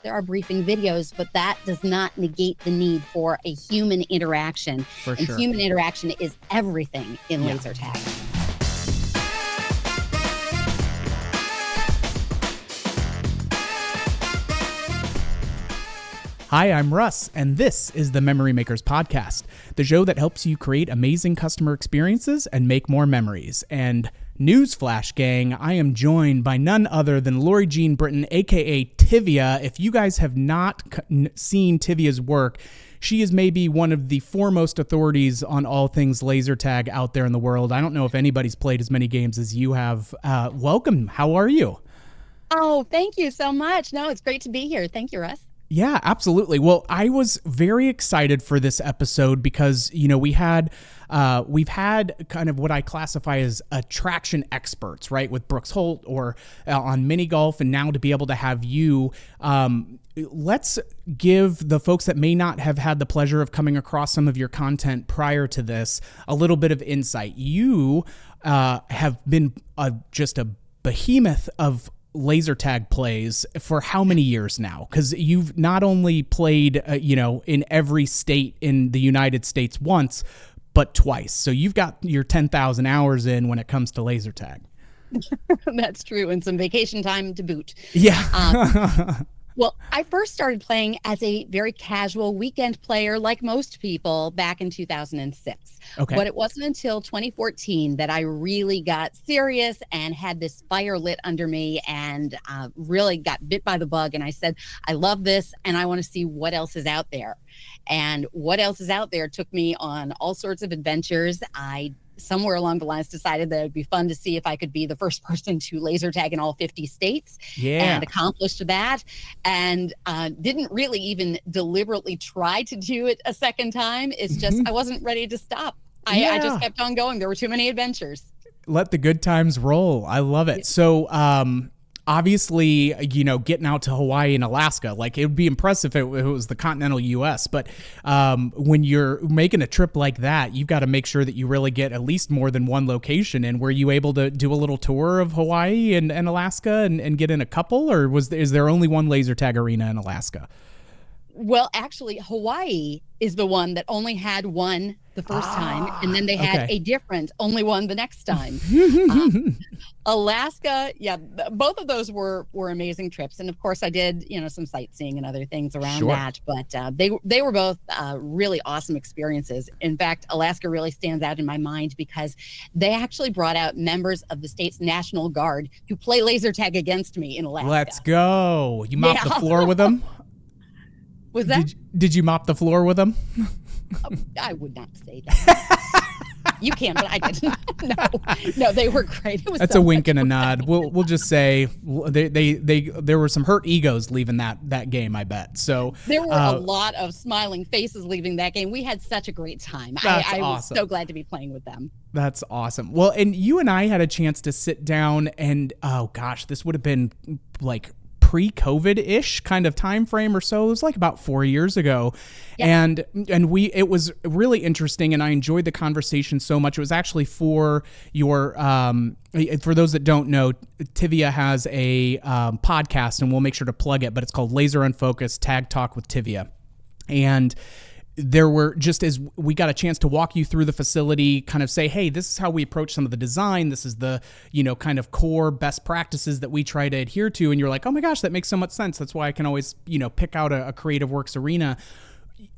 there are briefing videos, but that does not negate the need for a human interaction. For and sure. Human interaction is everything in laser tag. Hi, I'm Russ, and this is the Memory Makers Podcast, the show that helps you create amazing customer experiences and make more memories. And newsflash, gang, I am joined by none other than Laurie Jean Britton, A.K.A. Tivia. If you guys have not seen Tivia's work, she is maybe one of the foremost authorities on all things laser tag out there in the world. I don't know if anybody's played as many games as you have. Welcome. How are you? Oh, thank you so much. No, it's great to be here. Thank you, Russ. Yeah, absolutely. Well, I was very excited for this episode because, you know, we've had kind of what I classify as attraction experts, right? With Brooks Holt or on mini golf, and now to be able to have you, let's give the folks that may not have had the pleasure of coming across some of your content prior to this a little bit of insight. You have been just a behemoth of laser tag plays for how many years now? Because you've not only played, in every state in the United States once, but twice. So you've got your 10,000 hours in when it comes to laser tag. That's true. And some vacation time to boot. Yeah. Well, I first started playing as a very casual weekend player, like most people, back in 2006. Okay. But it wasn't until 2014 that I really got serious and had this fire lit under me and really got bit by the bug. And I said, I love this and I want to see what else is out there. And what else is out there took me on all sorts of adventures. I somewhere along the lines decided that it'd be fun to see if I could be the first person to laser tag in all 50 states and accomplished that, and didn't really even deliberately try to do it a second time. It's just, I wasn't ready to stop. I just kept on going. There were too many adventures. Let the good times roll. I love it. So, obviously, getting out to Hawaii and Alaska, like it would be impressive if it was the continental US, but when you're making a trip like that, you've got to make sure that you really get at least more than one location. And were you able to do a little tour of Hawaii and Alaska and get in a couple, or is there only one laser tag arena in Alaska? Well, actually, Hawaii is the one that only had one the first time, and then they had a different only one the next time. Alaska, both of those were amazing trips, and of course, I did some sightseeing and other things around that. But they were both really awesome experiences. In fact, Alaska really stands out in my mind because they actually brought out members of the state's National Guard to play laser tag against me in Alaska. Let's go! You mopped the floor with them. Was that? Did you mop the floor with them? I would not say that. You can, but I didn't. No, they were great. It was That's a wink and a nod. We'll just say there were some hurt egos leaving that game, I bet. So there were a lot of smiling faces leaving that game. We had such a great time. I was so glad to be playing with them. That's awesome. Well, and you and I had a chance to sit down and this would have been like pre-COVID-ish kind of time frame or so. It was like about 4 years ago. Yeah. And it was really interesting, and I enjoyed the conversation so much. It was actually for your for those that don't know, Tivia has a podcast, and we'll make sure to plug it, but it's called Laser Unfocused Tag Talk with Tivia. And there were, just as we got a chance to walk you through the facility, kind of say, hey, this is how we approach some of the design. This is the, kind of core best practices that we try to adhere to. And you're like, oh my gosh, that makes so much sense. That's why I can always, pick out a Creative Works arena.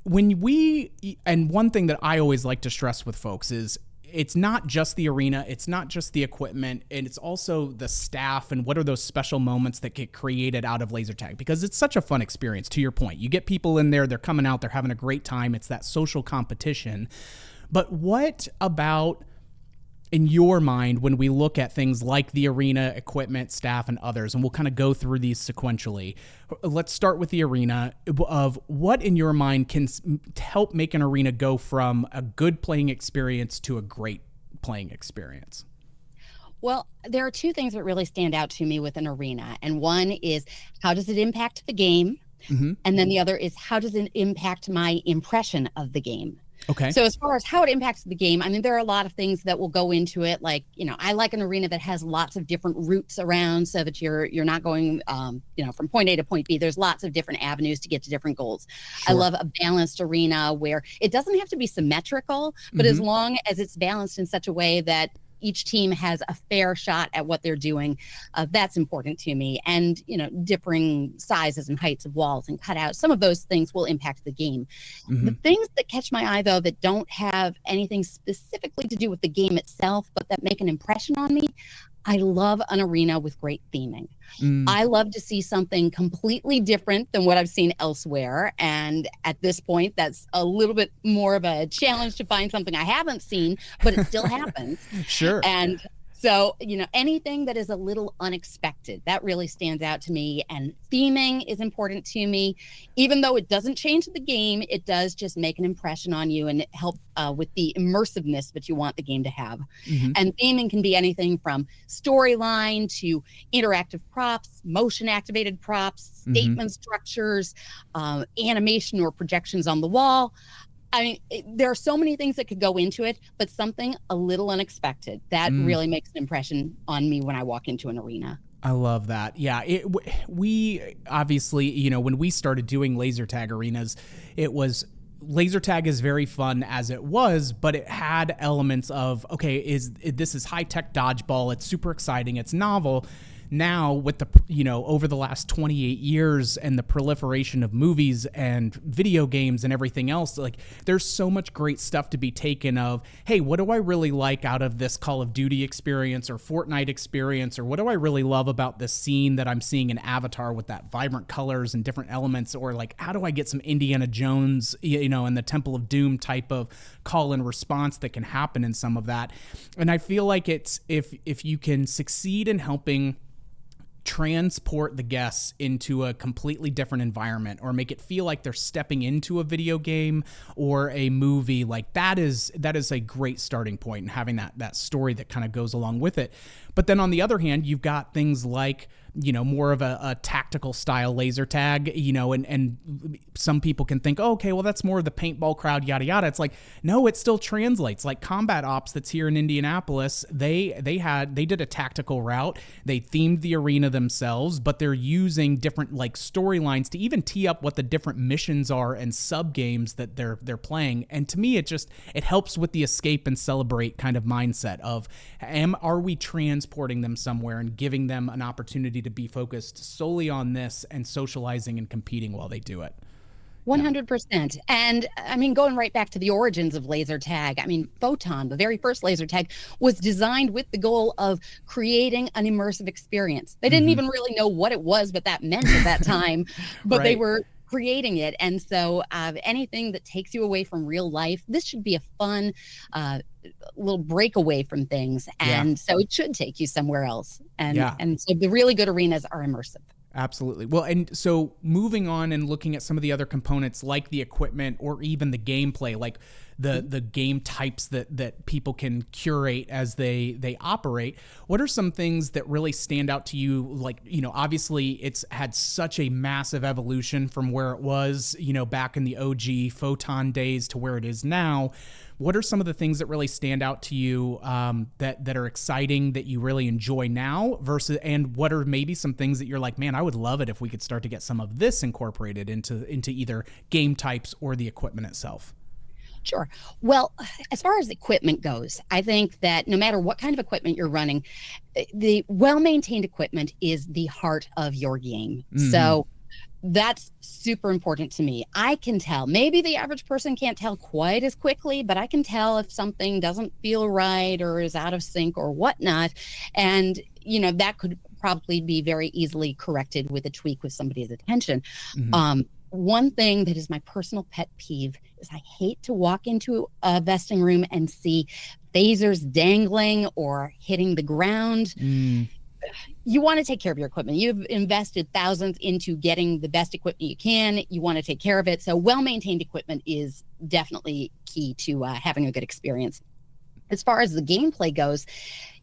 And one thing that I always like to stress with folks is, it's not just the arena, it's not just the equipment, and it's also the staff and what are those special moments that get created out of laser tag, because it's such a fun experience. To your point, you get people in there, they're coming out, they're having a great time. It's that social competition. But what about, in your mind, when we look at things like the arena, equipment, staff, and others, and we'll kind of go through these sequentially. Let's start with the arena. Of what in your mind can help make an arena go from a good playing experience to a great playing experience? Well, there are two things that really stand out to me with an arena. And one is, how does it impact the game? Mm-hmm. And then the other is, how does it impact my impression of the game? Okay. So as far as how it impacts the game, I mean, there are a lot of things that will go into it. Like, I like an arena that has lots of different routes around so that you're not going, from point A to point B. There's lots of different avenues to get to different goals. I Sure. love a balanced arena where it doesn't have to be symmetrical, but as long as it's balanced in such a way that each team has a fair shot at what they're doing. That's important to me. And, differing sizes and heights of walls and cutouts, some of those things will impact the game. The things that catch my eye, though, that don't have anything specifically to do with the game itself, but that make an impression on me, I love an arena with great theming. I love to see something completely different than what I've seen elsewhere. And at this point, that's a little bit more of a challenge to find something I haven't seen, but it still happens. Sure. And so, anything that is a little unexpected, that really stands out to me. And theming is important to me. Even though it doesn't change the game, it does just make an impression on you and help with the immersiveness that you want the game to have. And theming can be anything from storyline to interactive props, motion activated props, statement structures, animation or projections on the wall. I mean, there are so many things that could go into it, but something a little unexpected that really makes an impression on me when I walk into an arena. I love that. Yeah. We obviously, when we started doing laser tag arenas, laser tag is very fun as it was, but it had elements of, okay, this is high tech dodgeball. It's super exciting. It's novel. Now with the, over the last 28 years and the proliferation of movies and video games and everything else, like there's so much great stuff to be taken of, hey, what do I really like out of this Call of Duty experience or Fortnite experience? Or what do I really love about this scene that I'm seeing in Avatar with that vibrant colors and different elements? Or like, how do I get some Indiana Jones, and the Temple of Doom type of call and response that can happen in some of that? And I feel like it's, if you can succeed in helping transport the guests into a completely different environment or make it feel like they're stepping into a video game or a movie, like that is a great starting point, and having that story that kind of goes along with it. But then on the other hand, you've got things like, more of a tactical style laser tag, and some people can think, oh, okay, well, that's more of the paintball crowd, yada, yada. It's like, no, it still translates. Like Combat Ops that's here in Indianapolis, they did a tactical route. They themed the arena themselves, but they're using different like storylines to even tee up what the different missions are and sub games that they're playing. And to me, it helps with the escape and celebrate kind of mindset of, are we transporting them somewhere and giving them an opportunity to be focused solely on this and socializing and competing while they do it. 100%. And I mean, going right back to the origins of laser tag, I mean, Photon, the very first laser tag, was designed with the goal of creating an immersive experience. They didn't even really know what it was, but that meant at that time, but Right. They were creating it. And so anything that takes you away from real life, this should be a fun little breakaway from things. And so it should take you somewhere else. And so the really good arenas are immersive. Absolutely. Well, and so moving on and looking at some of the other components like the equipment or even the gameplay, like the game types that people can curate as they operate, what are some things that really stand out to you? Like, obviously it's had such a massive evolution from where it was, back in the OG Photon days to where it is now. What are some of the things that really stand out to you that are exciting, that you really enjoy now versus, and what are maybe some things that you're like, man, I would love it if we could start to get some of this incorporated into either game types or the equipment itself? Sure. Well, as far as equipment goes, I think that no matter what kind of equipment you're running, the well-maintained equipment is the heart of your game. So that's super important to me. I can tell, maybe the average person can't tell quite as quickly, but I can tell if something doesn't feel right or is out of sync or whatnot. And, that could probably be very easily corrected with a tweak with somebody's attention. One thing that is my personal pet peeve is I hate to walk into a vesting room and see phasers dangling or hitting the ground. You want to take care of your equipment. You've invested thousands into getting the best equipment you can. You want to take care of it. So well-maintained equipment is definitely key to having a good experience. As far as the gameplay goes,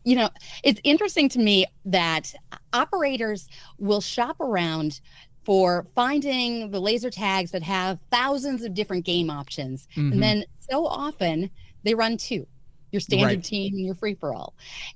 it's interesting to me that operators will shop around for finding the laser tags that have thousands of different game options. Mm-hmm. And then so often they run two, your standard team and your free-for-all.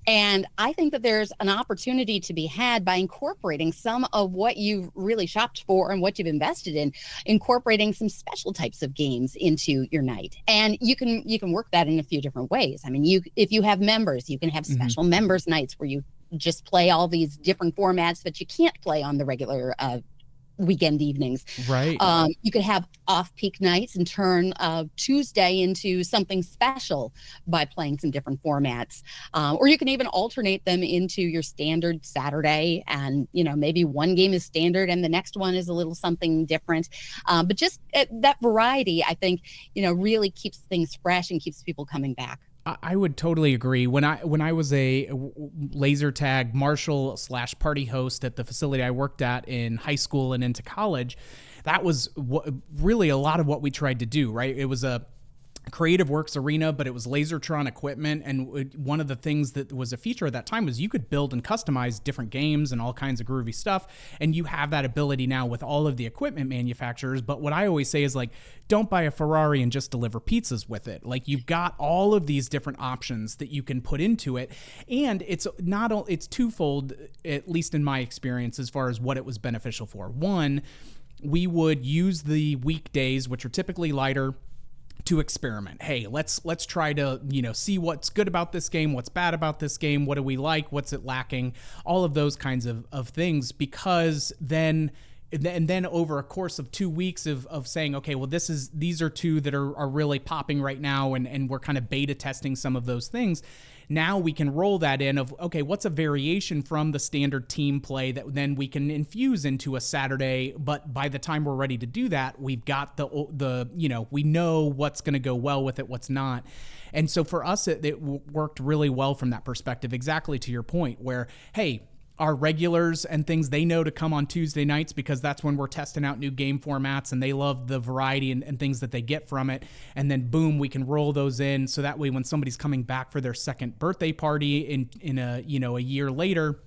And I think that there's an opportunity to be had by incorporating some of what you've really shopped for and what you've invested in, incorporating some special types of games into your night. And you can work that in a few different ways. I mean, if you have members, you can have special members nights where you just play all these different formats that you can't play on the regular weekend evenings. Right. You could have off-peak nights and turn Tuesday into something special by playing some different formats. Or you can even alternate them into your standard Saturday, and maybe one game is standard and the next one is a little something different. But just that variety, I think, really keeps things fresh and keeps people coming back. I would totally agree. When I was a laser tag marshal / party host at the facility I worked at in high school and into college, that was really a lot of what we tried to do, right? It was a Creative Works arena, but it was Lasertron equipment. And one of the things that was a feature at that time was you could build and customize different games and all kinds of groovy stuff. And you have that ability now with all of the equipment manufacturers. But what I always say is, like, don't buy a Ferrari and just deliver pizzas with it. Like, you've got all of these different options that you can put into it. And it's twofold, at least in my experience, as far as what it was beneficial for. One, we would use the weekdays, which are typically lighter, to experiment. Hey, let's try to, see what's good about this game, what's bad about this game, what do we like, what's it lacking, all of those kinds of things, because then over a course of 2 weeks of saying, okay, well, these are two that are really popping right now, and we're kind of beta testing some of those things. Now we can roll that in of, okay, what's a variation from the standard team play that then we can infuse into a Saturday. But by the time we're ready to do that, we've got we know what's going to go well with it, what's not. And so for us, it worked really well from that perspective, exactly to your point, where, hey, our regulars and things, they know to come on Tuesday nights because that's when we're testing out new game formats, and they love the variety and things that they get from it. And then boom, we can roll those in. So that way, when somebody's coming back for their second birthday party in a year later,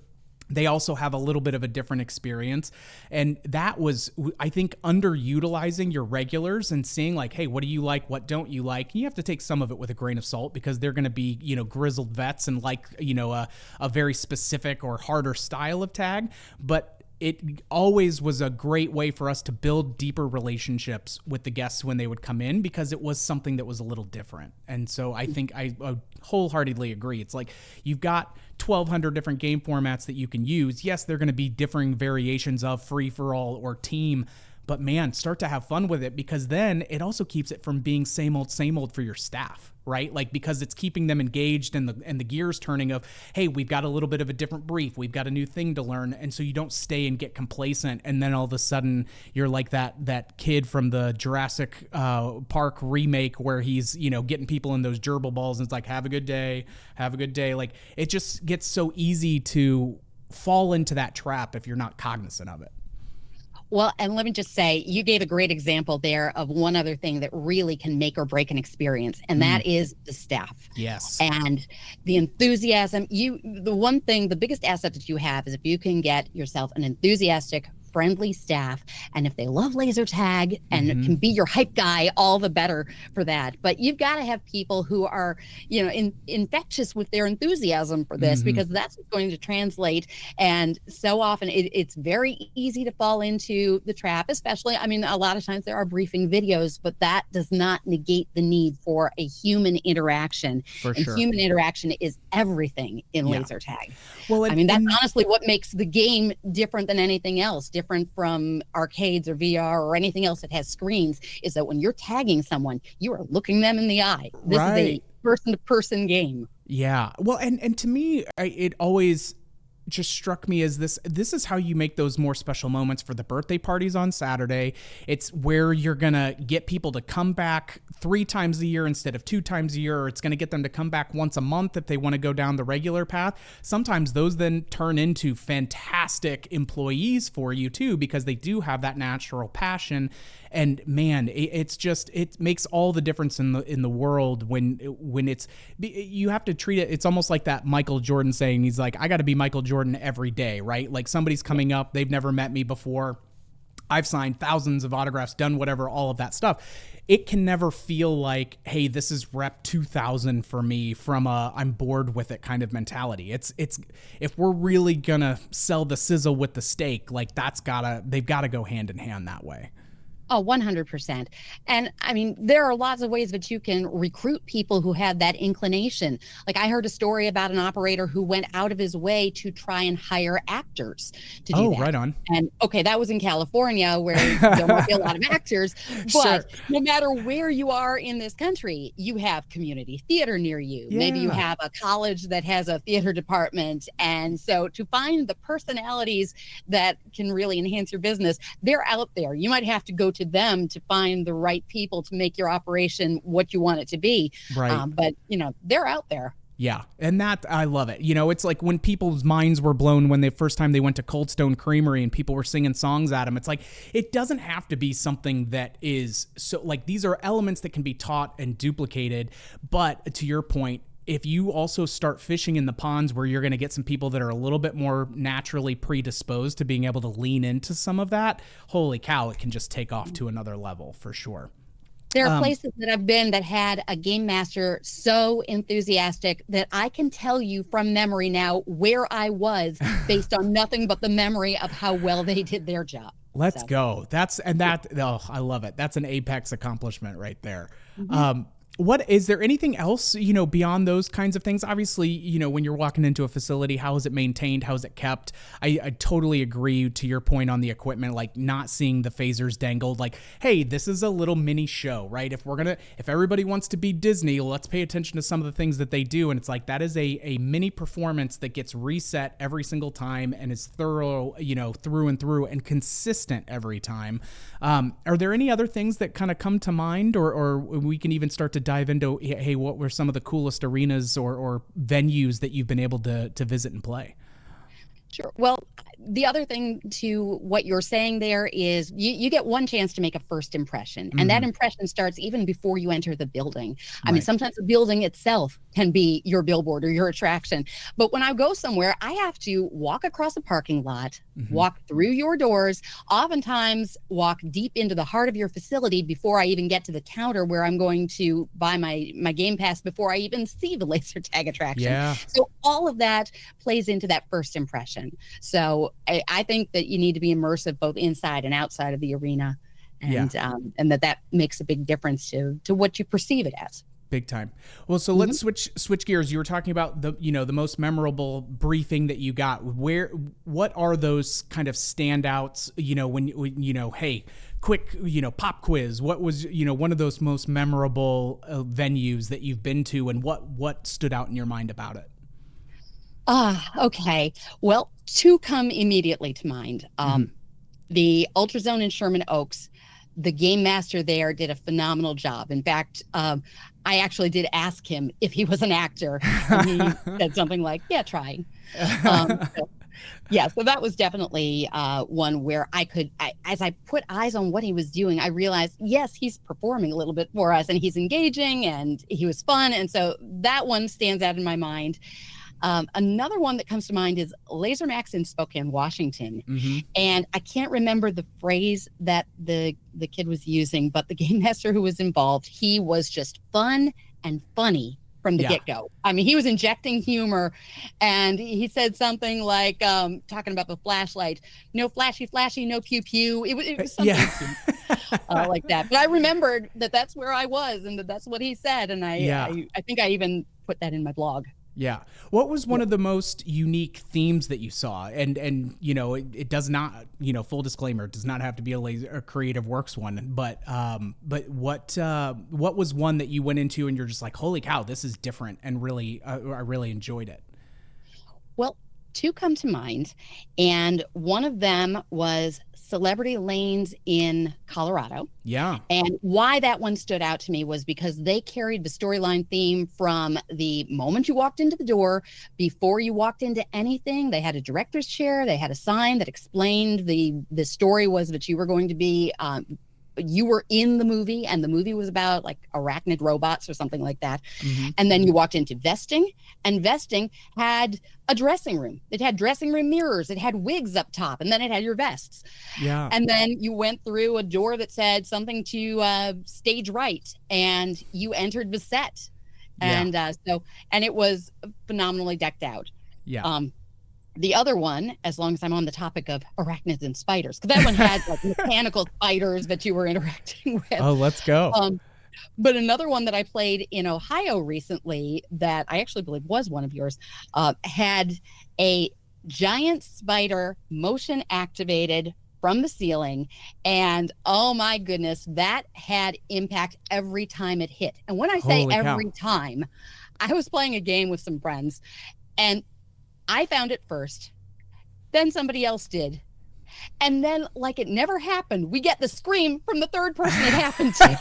they also have a little bit of a different experience. And that was, I think, underutilizing your regulars and seeing, like, hey, what do you like? What don't you like? And you have to take some of it with a grain of salt, because they're going to be, grizzled vets and like, a very specific or harder style of tag. But it always was a great way for us to build deeper relationships with the guests when they would come in, because it was something that was a little different. And so I think I wholeheartedly agree. It's like, you've got 1,200 different game formats that you can use. Yes, they're going to be differing variations of free-for-all or team, but man, start to have fun with it, because then it also keeps it from being same old for your staff, right? Like, because it's keeping them engaged and the gears turning of, hey, we've got a little bit of a different brief, we've got a new thing to learn. And so you don't stay and get complacent, and then all of a sudden you're like that kid from the Jurassic Park remake where he's getting people in those gerbil balls, and it's like, have a good day. Like, it just gets so easy to fall into that trap if you're not cognizant of it. Well, and let me just say, you gave a great example there of one other thing that really can make or break an experience, and that is the staff. Yes. And the enthusiasm. The biggest asset that you have is if you can get yourself an enthusiastic, friendly staff, and if they love laser tag and can be your hype guy, all the better for that. But you've got to have people who are, infectious with their enthusiasm for this, because that's what's going to translate. And so often it's very easy to fall into the trap, especially, a lot of times there are briefing videos, but that does not negate the need for a human interaction. For sure. Human interaction is everything in laser tag. Well, that's honestly what makes the game different than anything else, different from arcades or VR or anything else that has screens, is that when you're tagging someone, you are looking them in the eye. This is a person-to-person game. Yeah. Well, and to me, it always just struck me as this is how you make those more special moments for the birthday parties on Saturday. It's where you're going to get people to come back 3 times a year instead of 2 times a year, or it's going to get them to come back once a month if they want to go down the regular path. Sometimes those then turn into fantastic employees for you too, because they do have that natural passion. And man, it makes all the difference in the world when you have to treat it. It's almost like that Michael Jordan saying, he's like, I got to be Michael Jordan every day, right? Like, somebody's coming up, they've never met me before. I've signed thousands of autographs, done whatever, all of that stuff. It can never feel like, hey, this is rep 2000 for me from a I'm bored with it kind of mentality. It's if we're really gonna sell the sizzle with the steak, like they've gotta go hand in hand that way. Oh, 100%. And I mean, there are lots of ways that you can recruit people who have that inclination. Like I heard a story about an operator who went out of his way to try and hire actors to do Oh, that. right on. And okay, that was in California where there might be a lot of actors, but Sure. no matter where you are in this country, you have community theater near you. Maybe you Yeah. have a college that has a theater department. And so to find the personalities that can really enhance your business, they're out there. You might have to go to them to find the right people to make your operation what you want it to be. Right. But they're out there. Yeah, and that I love it. It's like when people's minds were blown when the first time they went to Cold Stone Creamery and people were singing songs at them. It's like it doesn't have to be something that is so like these are elements that can be taught and duplicated. But to your point, if you also start fishing in the ponds where you're going to get some people that are a little bit more naturally predisposed to being able to lean into some of that, holy cow, it can just take off to another level for sure. There are places that I've been that had a game master so enthusiastic that I can tell you from memory now where I was based on nothing but the memory of how well they did their job. Let's go. Oh, I love it. That's an apex accomplishment right there. What is there anything else, beyond those kinds of things? Obviously, when you're walking into a facility, how is it maintained? How is it kept? I totally agree to your point on the equipment, like not seeing the phasers dangled, like, hey, this is a little mini show, right? If everybody wants to be Disney, let's pay attention to some of the things that they do. And it's like, that is a mini performance that gets reset every single time and is thorough, through and through and consistent every time. Are there any other things that kind of come to mind or we can even start to dive into, hey, what were some of the coolest arenas or venues that you've been able to visit and play? Sure. Well, the other thing to what you're saying there is you get one chance to make a first impression. And that impression starts even before you enter the building. I mean, sometimes the building itself can be your billboard or your attraction. But when I go somewhere, I have to walk across a parking lot, walk through your doors, oftentimes walk deep into the heart of your facility before I even get to the counter where I'm going to buy my game pass before I even see the laser tag attraction. Yeah. So all of that plays into that first impression. So I think that you need to be immersive both inside and outside of the arena, and that makes a big difference to what you perceive it as. Big time. Well, so let's switch gears. You were talking about the most memorable briefing that you got. What are those kind of standouts? When hey, quick, pop quiz. What was one of those most memorable venues that you've been to, and what stood out in your mind about it? Okay. Well, two come immediately to mind. The Ultrazone in Sherman Oaks, the game master there did a phenomenal job. In fact, I actually did ask him if he was an actor, and he said something like, "Yeah, try." So that was definitely one where as I put eyes on what he was doing, I realized, yes, he's performing a little bit for us, and he's engaging, and he was fun, and so that one stands out in my mind. Another one that comes to mind is Laser Max in Spokane, Washington. And I can't remember the phrase that the kid was using, but the game master who was involved, he was just fun and funny from the get-go. I mean, he was injecting humor, and he said something like, talking about the flashlight, no flashy, no pew. It was something like that. But I remembered that that's where I was, and that's what he said. And I think I even put that in my blog. Yeah. What was one of the most unique themes that you saw? And it does not, full disclaimer, it does not have to be a Creative Works one, but what was one that you went into and you're just like, holy cow, this is different, and really, I really enjoyed it? Well, two come to mind, and one of them was Celebrity Lanes in Colorado. Yeah. And why that one stood out to me was because they carried the storyline theme from the moment you walked into the door, before you walked into anything. They had a director's chair. They had a sign that explained the story was that you were going to be you were in the movie, and the movie was about like arachnid robots or something like that. Mm-hmm. And then you walked into vesting, and vesting had a dressing room. It had dressing room mirrors. It had wigs up top, and then it had your vests. Yeah. And then you went through a door that said something to stage right, and you entered the set. And and it was phenomenally decked out. Yeah. The other one, as long as I'm on the topic of arachnids and spiders, because that one had like mechanical spiders that you were interacting with. Oh, let's go. But another one that I played in Ohio recently that I actually believe was one of yours, had a giant spider motion activated from the ceiling. And oh my goodness, that had impact every time it hit. And when I say Holy every cow. time, I was playing a game with some friends, and I found it first. Then somebody else did. And then, like it never happened, we get the scream from the third person it happened to.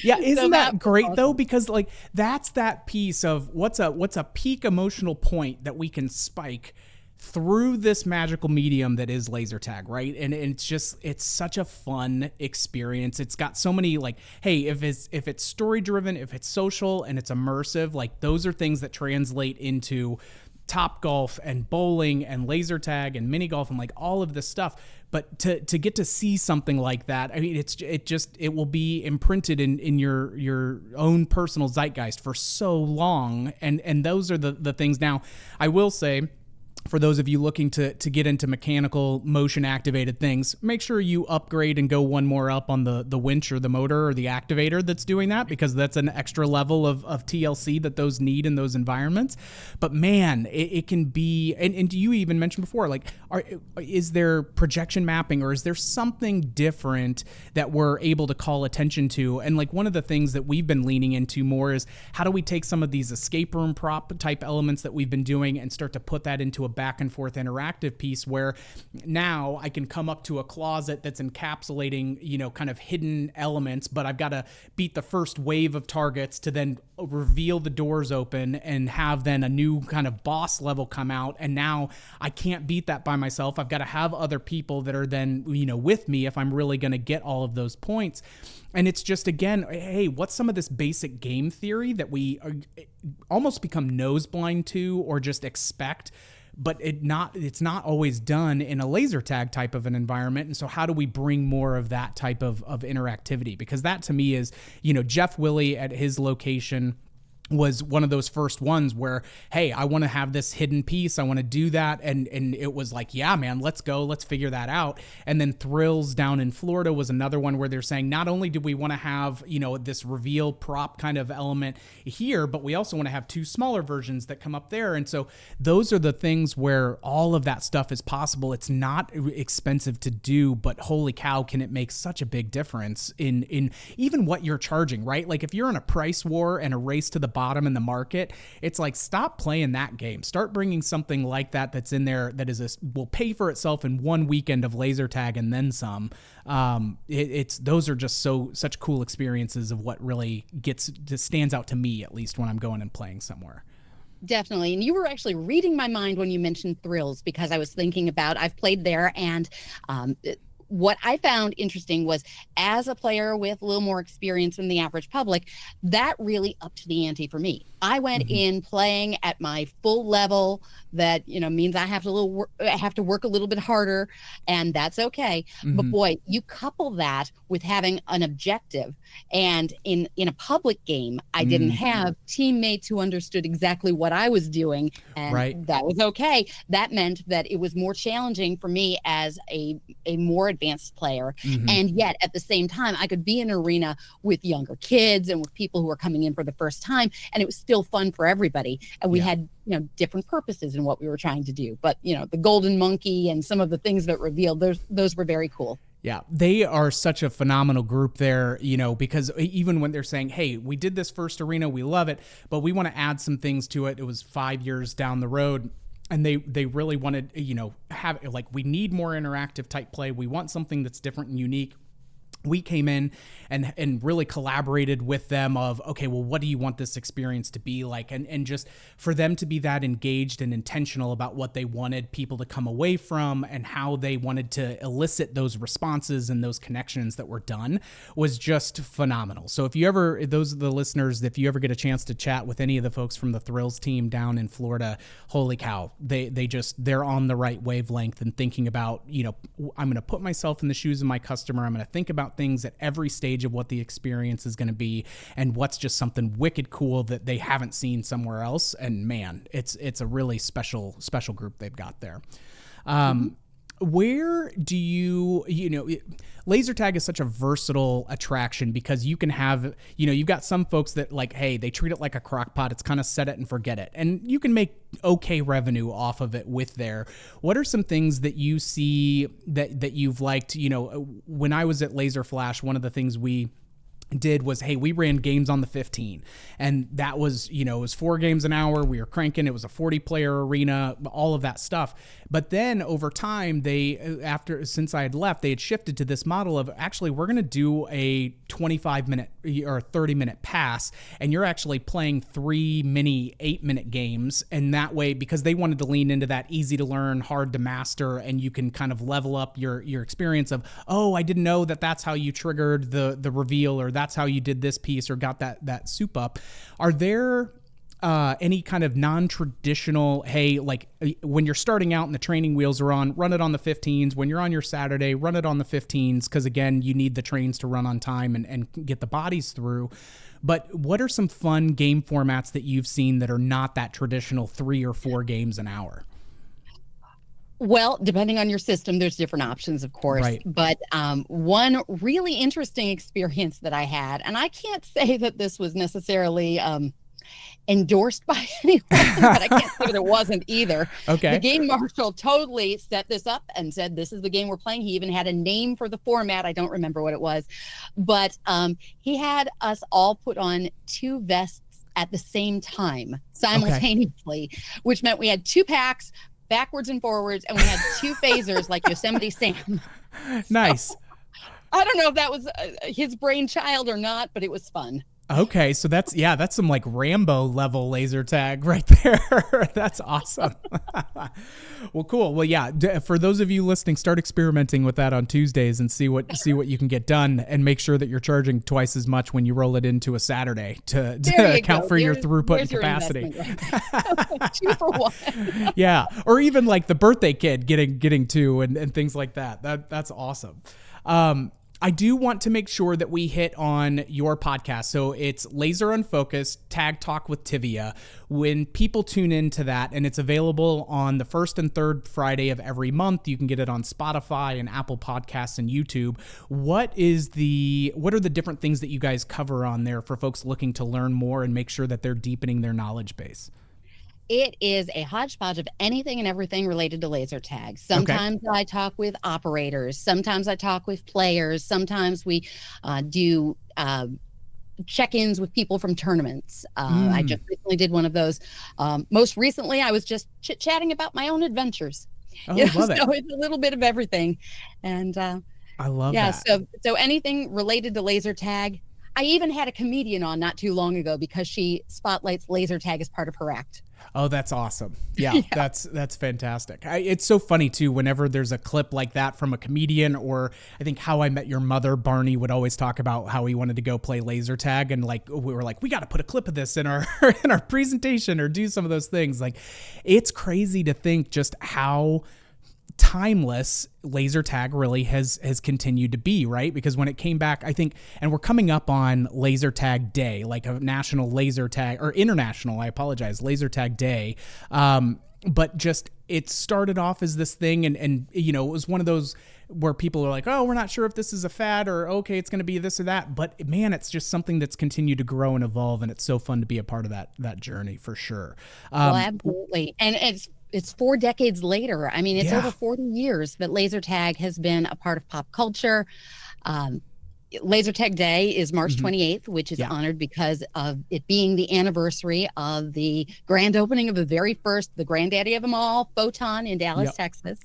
Yeah, isn't So that great awesome. though? Because like that's that piece of what's a peak emotional point that we can spike through this magical medium that is laser tag, right? And it's such a fun experience. It's got so many like, hey, if it's story driven, if it's social and it's immersive, like those are things that translate into Top Golf and bowling and laser tag and mini golf and like all of this stuff. But to get to see something like that, I mean, it will be imprinted in your own personal zeitgeist for so long. And those are the things. Now, I will say, for those of you looking to get into mechanical motion activated things, make sure you upgrade and go one more up on the winch or the motor or the activator that's doing that, because that's an extra level of TLC that those need in those environments. But man, it can be, and you even mentioned before, like, is there projection mapping or is there something different that we're able to call attention to? And like one of the things that we've been leaning into more is how do we take some of these escape room prop type elements that we've been doing and start to put that into a back and forth interactive piece where now I can come up to a closet that's encapsulating, kind of hidden elements, but I've got to beat the first wave of targets to then reveal the doors open and have then a new kind of boss level come out. And now I can't beat that by myself. I've got to have other people that are then, with me if I'm really going to get all of those points. And it's just, again, hey, what's some of this basic game theory that we almost become nose blind to or just expect, but it's not always done in a laser tag type of an environment. And so how do we bring more of that type of interactivity? Because that to me is, Jeff Willey at his location was one of those first ones where, hey, I want to have this hidden piece. I want to do that. And it was like, yeah, man, let's go. Let's figure that out. And then Thrills down in Florida was another one where they're saying, not only do we want to have, this reveal prop kind of element here, but we also want to have two smaller versions that come up there. And so those are the things where all of that stuff is possible. It's not expensive to do, but holy cow, can it make such a big difference in even what you're charging, right? Like if you're in a price war and a race to the bottom in the market, it's like, stop playing that game. Start bringing something like that that's in there that will pay for itself in one weekend of laser tag and then some. Those are just such cool experiences of what really stands out to me, at least when I'm going and playing somewhere. Definitely. And you were actually reading my mind when you mentioned Thrills, because I was thinking about, I've played there, and what I found interesting was, as a player with a little more experience than the average public, that really upped the ante for me. I went in playing at my full level. That means I have to work a little bit harder, and that's okay. But boy, you couple that with having an objective, and in a public game, I didn't have teammates who understood exactly what I was doing, and that was okay. That meant that it was more challenging for me as a more advanced player, and yet at the same time, I could be in an arena with younger kids and with people who are coming in for the first time, and it was still fun for everybody. And we had different purposes in what we were trying to do. But the golden monkey and some of the things that revealed, those were very cool. Yeah, they are such a phenomenal group there, because even when they're saying, hey, we did this first arena, we love it, but we want to add some things to it. It was 5 years down the road. And they really wanted, have like, we need more interactive type play. We want something that's different and unique. we came in and really collaborated with them of, okay, well, what do you want this experience to be like? And just for them to be that engaged and intentional about what they wanted people to come away from and how they wanted to elicit those responses and those connections that were done was just phenomenal. So if you ever, those are the listeners, if you ever get a chance to chat with any of the folks from the Thrills team down in Florida, holy cow, they're on the right wavelength and thinking about, I'm going to put myself in the shoes of my customer. I'm going to think about things at every stage of what the experience is going to be and what's just something wicked cool that they haven't seen somewhere else. And man, it's a really special group they've got there. Where do laser tag is such a versatile attraction because you can have, you've got some folks that like, hey, they treat it like a crock pot. It's kind of set it and forget it. And you can make okay revenue off of it with there. What are some things that you see that you've liked? When I was at Laser Flash, one of the things we did was, hey, we ran games on the 15 and that was, it was 4 games an hour. We were cranking. It was a 40 player arena, all of that stuff. But then over time, since I had left, they had shifted to this model of actually, we're going to do a 25-minute or 30-minute pass. And you're actually playing 3 mini 8-minute games. And that way, because they wanted to lean into that easy to learn, hard to master, and you can kind of level up your experience of, oh, I didn't know that's how you triggered the reveal, or that's how you did this piece or got that soup up. Are there any kind of non-traditional, hey, like when you're starting out and the training wheels are on, run it on the 15s. When you're on your Saturday, run it on the 15s because, again, you need the trains to run on time and get the bodies through. But what are some fun game formats that you've seen that are not that traditional 3 or 4 games an hour? Well, depending on your system, there's different options, of course. Right. But one really interesting experience that I had, and I can't say that this was necessarily endorsed by anyone, but I can't say that it wasn't either. Okay. The game marshal totally set this up and said, this is the game we're playing. He even had a name for the format. I don't remember what it was, but he had us all put on 2 vests at the same time simultaneously, which meant we had 2 packs backwards and forwards, and we had 2 phasers like Yosemite Sam. Nice. So, I don't know if that was his brainchild or not, but it was fun. Okay, so that's some like Rambo level laser tag right there. That's awesome. Well, cool. Well, yeah, for those of you listening, start experimenting with that on Tuesdays and see what you can get done, and make sure that you're charging twice as much when you roll it into a Saturday to account for your throughput and capacity. Right? 2 for 1. Yeah, or even like the birthday kid getting 2 and things like that. That's awesome. I do want to make sure that we hit on your podcast. So it's Laser Unfocused Tag Talk with Tivia. When people tune into that, and it's available on the first and third Friday of every month, you can get it on Spotify and Apple Podcasts and YouTube. What are the different things that you guys cover on there for folks looking to learn more and make sure that they're deepening their knowledge base? It is a hodgepodge of anything and everything related to laser tag. Sometimes I talk with operators. Sometimes I talk with players. Sometimes we do check-ins with people from tournaments. I just recently did one of those. Most recently, I was just chit-chatting about my own adventures. Oh, I love it. So it's a little bit of everything. And I love that. So anything related to laser tag. I even had a comedian on not too long ago because she spotlights laser tag as part of her act. Oh, that's awesome. Yeah. That's fantastic. It's so funny too, whenever there's a clip like that from a comedian, or I think How I Met Your Mother, Barney would always talk about how he wanted to go play laser tag. And like, we were like, we got to put a clip of this in our presentation or do some of those things. Like, it's crazy to think just how timeless laser tag really has continued to be, right? Because when it came back, I think, and we're coming up on laser tag day, like a national laser tag, or international, laser tag day. But just, it started off as this thing, and it was one of those where people are like, oh, we're not sure if this is a fad, or okay, it's going to be this or that. But man, it's just something that's continued to grow and evolve, and it's so fun to be a part of that journey for sure. Well, absolutely. And it's 4 decades later. I mean, it's over 40 years that laser tag has been a part of pop culture. Laser Tag Day is March Mm-hmm. 28th, which is Yeah. honored because of it being the anniversary of the grand opening of the very first, the granddaddy of them all, Photon in Dallas, Yep. Texas.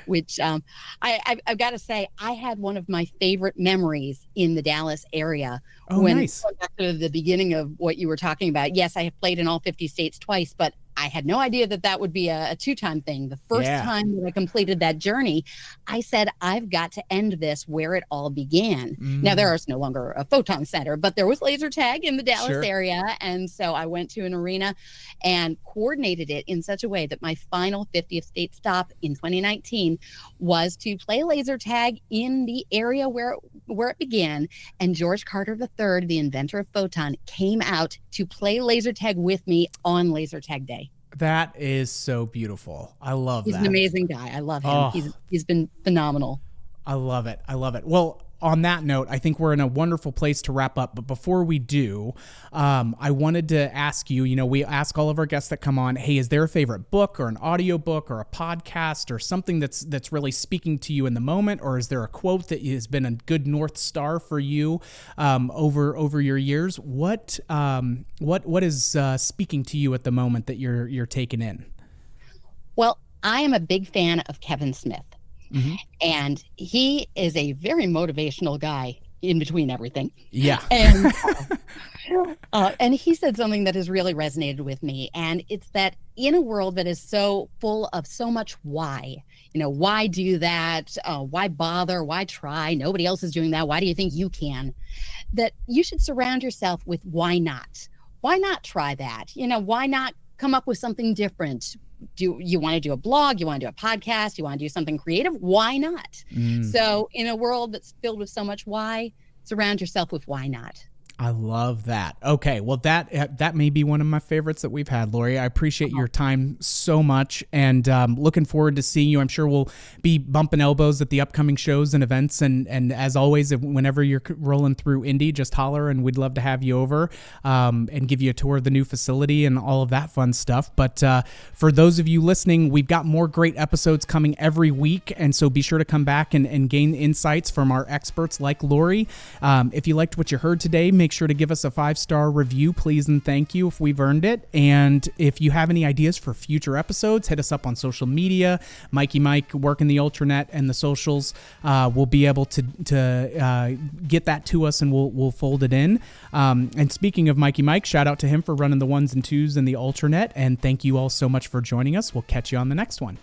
Which I've got to say, I had one of my favorite memories in the Dallas area Oh, when nice. going back to the beginning of what you were talking about. Yes, I have played in all 50 states twice, but I had no idea that that would be a two-time thing. The first Yeah. time that I completed that journey, I said, I've got to end this where it all began. Now, there is no longer a Photon Center, but there was laser tag in the Dallas Sure. area. And so I went to an arena and coordinated it in such a way that my final 50th state stop in 2019 was to play laser tag in the area where it began. And George Carter III, the inventor of Photon, came out to play laser tag with me on Laser Tag Day. That is so beautiful. I love He's that. an amazing guy. I love him. Oh, He's been phenomenal. I love it. I love it. Well, on that note, I think we're in a wonderful place to wrap up. But before we do, I wanted to ask you, we ask all of our guests that come on, hey, is there a favorite book or an audio book or a podcast or something that's really speaking to you in the moment? Or is there a quote that has been a good North Star for you over your years? What is speaking to you at the moment that you're taking in? Well, I am a big fan of Kevin Smith. Mm-hmm. And he is a very motivational guy in between everything. Yeah. And he said something that has really resonated with me. And it's that in a world that is so full of so much why, why do that? Why bother? Why try? Nobody else is doing that. Why do you think you can? That you should surround yourself with why not? Why not try that? Why not come up with something different? Do you want to do a blog? You want to do a podcast? You want to do something creative? Why not? So in a world that's filled with so much why, surround yourself with why not. I love that. Okay, well, that may be one of my favorites that we've had, Laurie. I appreciate your time so much, and looking forward to seeing you. I'm sure we'll be bumping elbows at the upcoming shows and events, and as always, whenever you're rolling through Indy, just holler, and we'd love to have you over and give you a tour of the new facility and all of that fun stuff. But for those of you listening, we've got more great episodes coming every week, and so be sure to come back and gain insights from our experts like Laurie. If you liked what you heard today, make sure to give us a 5-star review, please, and thank you if we've earned it. And if you have any ideas for future episodes, hit us up on social media. Mikey Mike, working the Ultranet and the socials, we'll be able to get that to us, and we'll fold it in. And speaking of Mikey Mike, shout out to him for running the 1s and 2s in the Ultranet, and thank you all so much for joining us. We'll catch you on the next one.